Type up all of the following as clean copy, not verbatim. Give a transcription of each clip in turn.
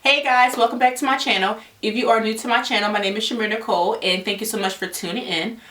Hey guys, welcome back to my channel. If you are new to my channel, my name is ChimereNicole and thank you so much for tuning in.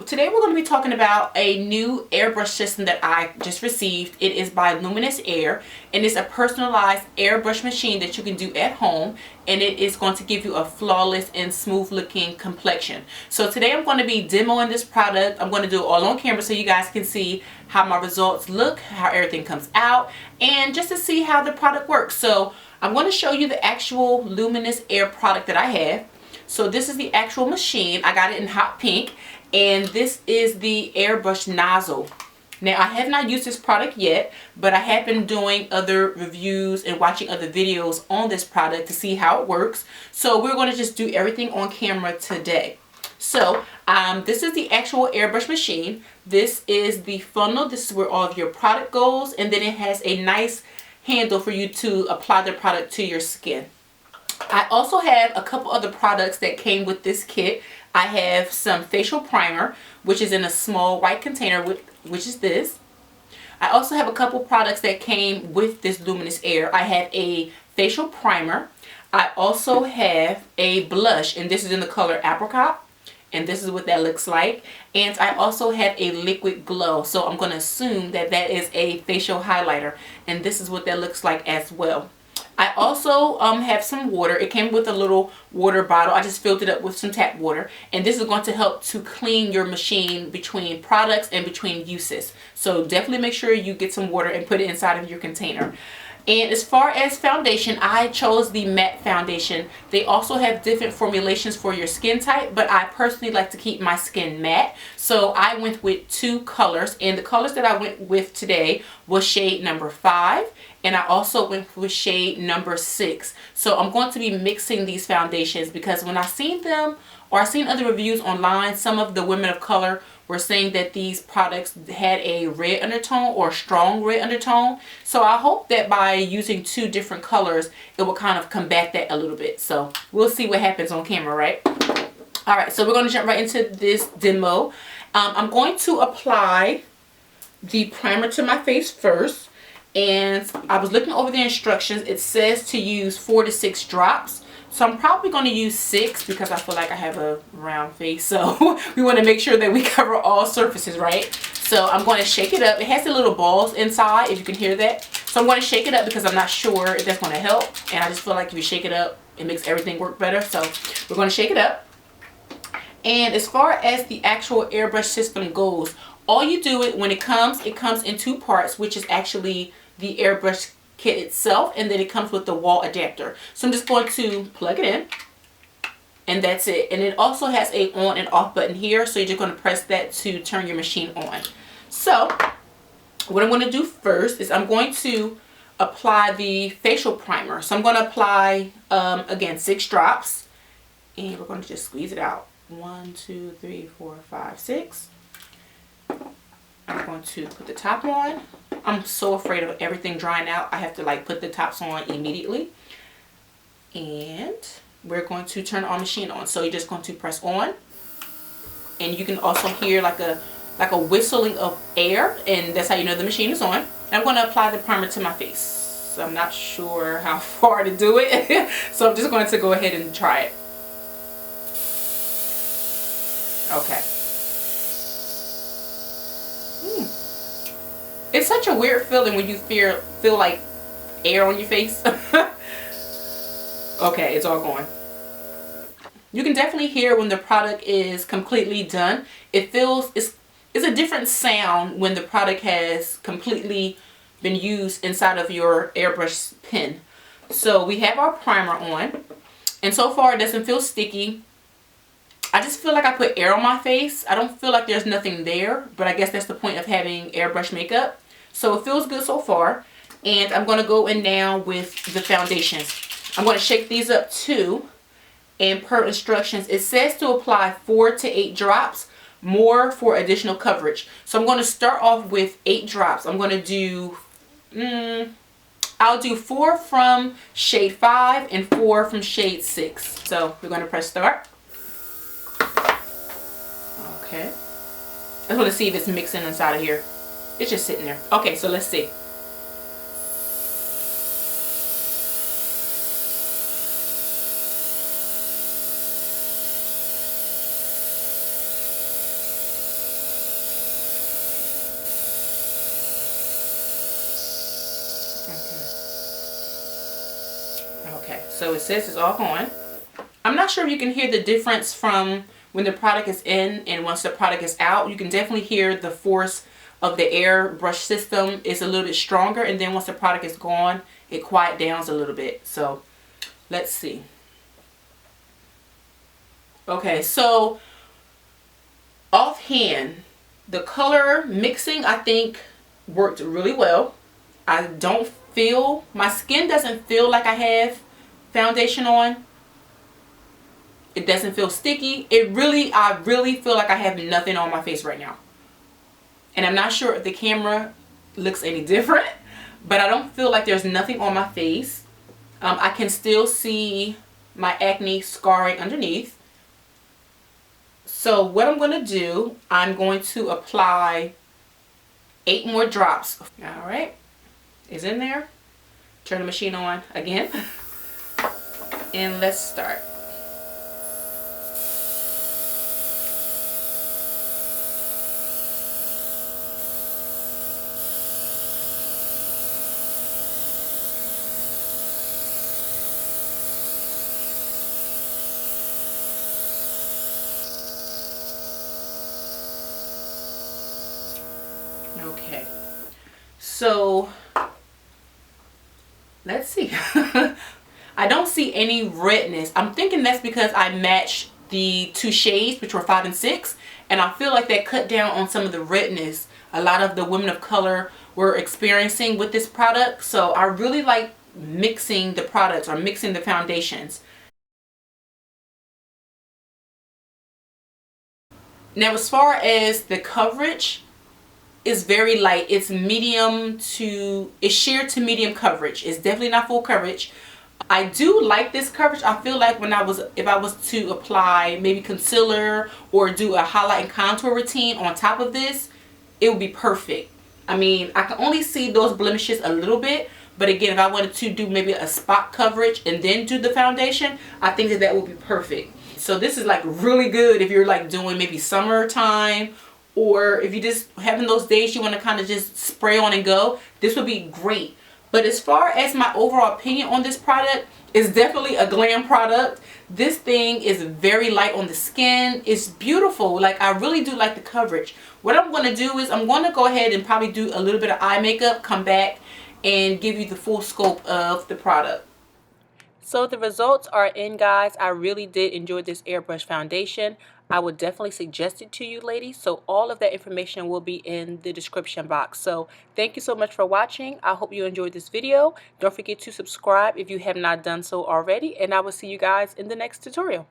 Today we're going to be talking about a new airbrush system that I just received. It is by Luminess Air and it's a personalized airbrush machine that you can do at home, and it is going to give you a flawless and smooth looking complexion. So today I'm going to be demoing this product. I'm going to do it all on camera so you guys can see how my results look, how everything comes out, and just to see how the product works. So I'm going to show you the actual Luminess Air product that I have. So this is the actual machine. I got it in hot pink, and this is the airbrush nozzle. Now I have not used this product yet, but I have been doing other reviews and watching other videos on this product to see how it works. So we're going to just do everything on camera today. So this is the actual airbrush machine. This is the funnel. This is where all of your product goes, and then it has a nice handle for you to apply the product to your skin. I also have a couple other products that came with this kit. I have some facial primer, which is in a small white container, which is this. I also have a couple products that came with this Luminous Air. I have a facial primer. I also have a blush, and this is in the color Apricot. And this is what that looks like. And I also have a liquid glow. So I'm going to assume that that is a facial highlighter. And this is what that looks like as well. I also have some water. It came with a little water bottle. I just filled it up with some tap water. And this is going to help to clean your machine between products and between uses. So definitely make sure you get some water and put it inside of your container. And as far as foundation, I chose the matte foundation. They also have different formulations for your skin type, but I personally like to keep my skin matte. So I went with two colors, and the colors that I went with today was shade number 5, and I also went with shade number 6. So I'm going to be mixing these foundations because when I seen them, or I seen other reviews online, some of the women of color were saying that these products had a red undertone or strong red undertone. So I hope that by using two different colors, it will kind of combat that a little bit. So we'll see what happens on camera, right? Alright, so we're going to jump right into this demo. I'm going to apply the primer to my face first. And I was looking over the instructions. It says to use 4 to 6 drops. So I'm probably going to use 6 because I feel like I have a round face. So we want to make sure that we cover all surfaces, right? So I'm going to shake it up. It has the little balls inside, if you can hear that. So I'm going to shake it up because I'm not sure if that's going to help. And I just feel like if you shake it up, it makes everything work better. So we're going to shake it up. And as far as the actual airbrush system goes, all you do it when it comes in 2 parts, which is actually the airbrush kit itself, and then it comes with the wall adapter. So I'm just going to plug it in, and that's it. And it also has a on and off button here, so you're just going to press that to turn your machine on. So what I'm going to do first is I'm going to apply the facial primer. So I'm going to apply again 6 drops, and we're going to just squeeze it out. 1 2 3 4 5 6. I'm going to put the top on. I'm so afraid of everything drying out. I have to like put the tops on immediately. And we're going to turn our machine on. So you're just going to press on. And you can also hear like a whistling of air. And that's how you know the machine is on. And I'm going to apply the primer to my face. So I'm not sure how far to do it. So I'm just going to go ahead and try it. Okay. It's such a weird feeling when you feel like air on your face. Okay, it's all going. You can definitely hear when the product is completely done. It's a different sound when the product has completely been used inside of your airbrush pen. So we have our primer on, and so far it doesn't feel sticky. I just feel like I put air on my face. I don't feel like there's nothing there, but I guess that's the point of having airbrush makeup. So it feels good so far. And I'm going to go in now with the foundations. I'm going to shake these up too. And per instructions, it says to apply 4 to 8 drops, more for additional coverage. So I'm going to start off with 8 drops. I'm going to do, I'll do 4 from shade 5 and 4 from shade 6. So we're going to press start. Okay. I just want to see if it's mixing inside of here. It's just sitting there. Okay, so let's see. Okay, so it says it's all gone. I'm not sure if you can hear the difference from when the product is in and once the product is out. You can definitely hear the force of the airbrush system is a little bit stronger, and then once the product is gone, it quiet downs a little bit. So let's see. Okay, so offhand, the color mixing I think worked really well. I don't feel, my skin doesn't feel like I have foundation on. It doesn't feel sticky. I really feel like I have nothing on my face right now. And I'm not sure if the camera looks any different, but I don't feel like there's nothing on my face. I can still see my acne scarring underneath. So what I'm going to do, I'm going to apply 8 more drops. All right, it's in there. Turn the machine on again. And let's start. Okay, so let's see. I don't see any redness. I'm thinking that's because I matched the 2 shades, which were 5 and 6, and I feel like that cut down on some of the redness a lot of the women of color were experiencing with this product. So I really like mixing the products or mixing the foundations. Now, as far as the coverage, it's very light. It's it's sheer to medium coverage. It's definitely not full coverage. I do like this coverage. I feel like if I was to apply maybe concealer or do a highlight and contour routine on top of this, it would be perfect. I mean, I can only see those blemishes a little bit, but again, if I wanted to do maybe a spot coverage and then do the foundation, I think that would be perfect. So this is like really good if you're like doing maybe summertime, or if you just having those days you want to kind of just spray on and go. This would be great. But as far as my overall opinion on this product, it's definitely a glam product. This thing is very light on the skin. It's beautiful. Like, I really do like the coverage. What I'm going to do is I'm going to go ahead and probably do a little bit of eye makeup, come back and give you the full scope of the product. So the results are in, guys. I really did enjoy this airbrush foundation. I would definitely suggest it to you, ladies. So all of that information will be in the description box. So thank you so much for watching. I hope you enjoyed this video. Don't forget to subscribe if you have not done so already. And I will see you guys in the next tutorial.